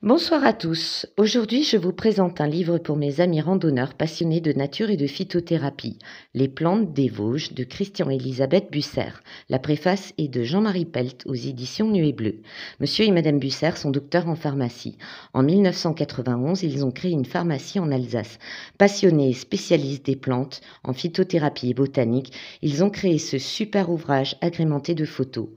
Bonsoir à tous. Aujourd'hui, je vous présente un livre pour mes amis randonneurs passionnés de nature et de phytothérapie, Les plantes des Vosges de Christian-Élisabeth Busser. La préface est de Jean-Marie Pelt aux éditions Nuée Bleue. Monsieur et Madame Busser sont docteurs en pharmacie. En 1991, ils ont créé une pharmacie en Alsace. Passionnés et spécialistes des plantes, en phytothérapie et botanique, ils ont créé ce super ouvrage agrémenté de photos.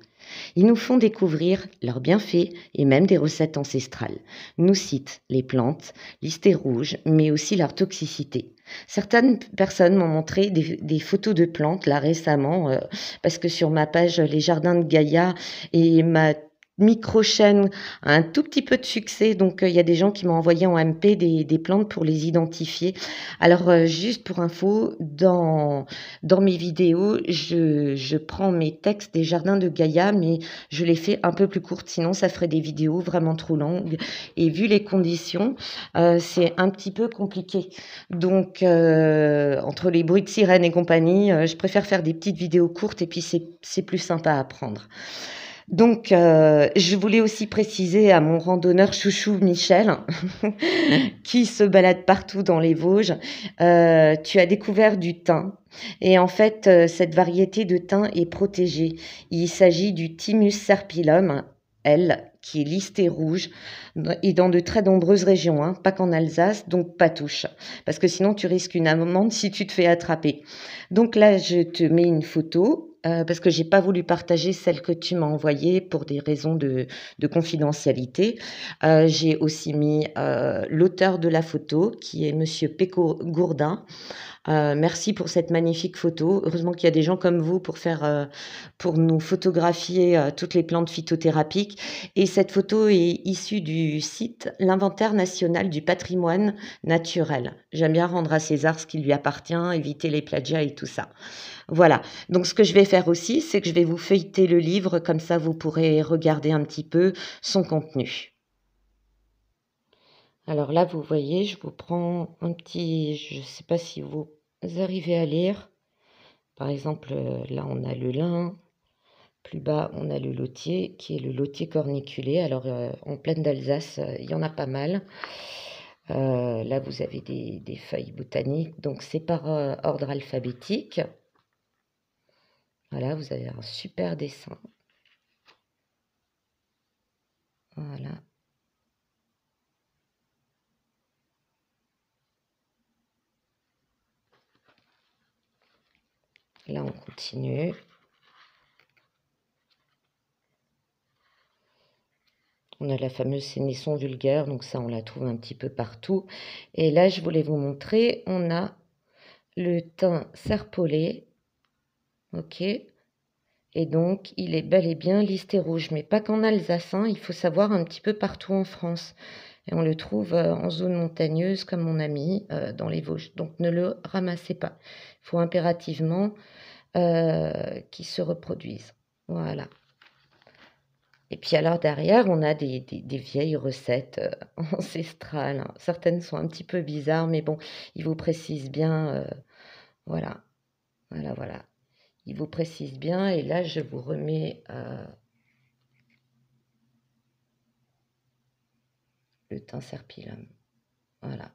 Ils nous font découvrir leurs bienfaits et même des recettes ancestrales. Ils nous citent les plantes, listées rouges, mais aussi leur toxicité. Certaines personnes m'ont montré des photos de plantes là récemment, parce que sur ma page Les Jardins de Gaïa et ma micro-chaîne a un tout petit peu de succès, donc il y a des gens qui m'ont envoyé en MP des plantes pour les identifier. Alors juste pour info, dans mes vidéos, je prends mes textes des Jardins de Gaïa, mais je les fais un peu plus courtes, sinon ça ferait des vidéos vraiment trop longues. Et vu les conditions, c'est un petit peu compliqué. Donc, entre les bruits de sirène et compagnie, je préfère faire des petites vidéos courtes et puis c'est plus sympa à prendre. Donc, je voulais aussi préciser à mon randonneur chouchou Michel, qui se balade partout dans les Vosges, tu as découvert du thym. Et en fait, cette variété de thym est protégée. Il s'agit du Thymus serpyllum, L, qui est listé rouge, et dans de très nombreuses régions, hein, pas qu'en Alsace, donc pas touche. Parce que sinon, tu risques une amende si tu te fais attraper. Donc là, je te mets une photo. Parce que j'ai pas voulu partager celle que tu m'as envoyée pour des raisons de confidentialité. J'ai aussi mis l'auteur de la photo, qui est Monsieur Péco Gourdin. Merci pour cette magnifique photo. Heureusement qu'il y a des gens comme vous pour nous photographier toutes les plantes phytothérapiques. Et cette photo est issue du site L'Inventaire national du patrimoine naturel. J'aime bien rendre à César ce qui lui appartient, éviter les plagiats et tout ça. Voilà. Donc ce que je vais faire aussi, c'est que je vais vous feuilleter le livre, comme ça vous pourrez regarder un petit peu son contenu. Alors là, vous voyez, je vous prends un petit, je ne sais pas si vous arrivez à lire. Par exemple, là, on a le lin. Plus bas, on a le lotier, qui est le lotier corniculé. Alors, en plaine d'Alsace, il y en a pas mal. Là, vous avez des feuilles botaniques. Donc, c'est par ordre alphabétique. Voilà, vous avez un super dessin. Voilà. Là, on continue. On a la fameuse sénesson vulgaire, donc ça, on la trouve un petit peu partout. Et là, je voulais vous montrer, on a le thym serpollet, ok. Et donc, il est bel et bien listé rouge, mais pas qu'en Alsace, hein, il faut savoir un petit peu partout en France. Et on le trouve en zone montagneuse, comme mon ami, dans les Vosges. Donc, ne le ramassez pas. Il faut impérativement qu'il se reproduise. Voilà. Et puis alors derrière, on a des vieilles recettes ancestrales, hein. Certaines sont un petit peu bizarres, mais bon, ils vous précisent bien, voilà, voilà, voilà. Ils vous précisent bien, et là, je vous remets le thym serpyllum. Voilà.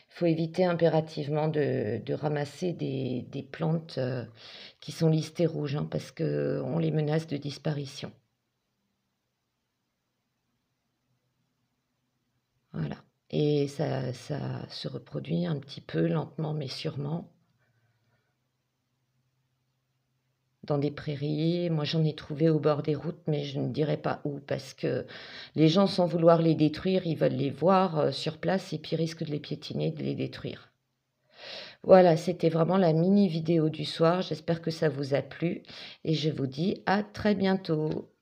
Il faut éviter impérativement de ramasser des plantes qui sont listées rouges, hein, parce qu'on les menace de disparition. Voilà. Et ça se reproduit un petit peu lentement mais sûrement dans des prairies. Moi, j'en ai trouvé au bord des routes, mais je ne dirais pas où, parce que les gens, sans vouloir les détruire, ils veulent les voir sur place et puis risquent de les piétiner, de les détruire. Voilà, c'était vraiment la mini vidéo du soir. J'espère que ça vous a plu et je vous dis à très bientôt.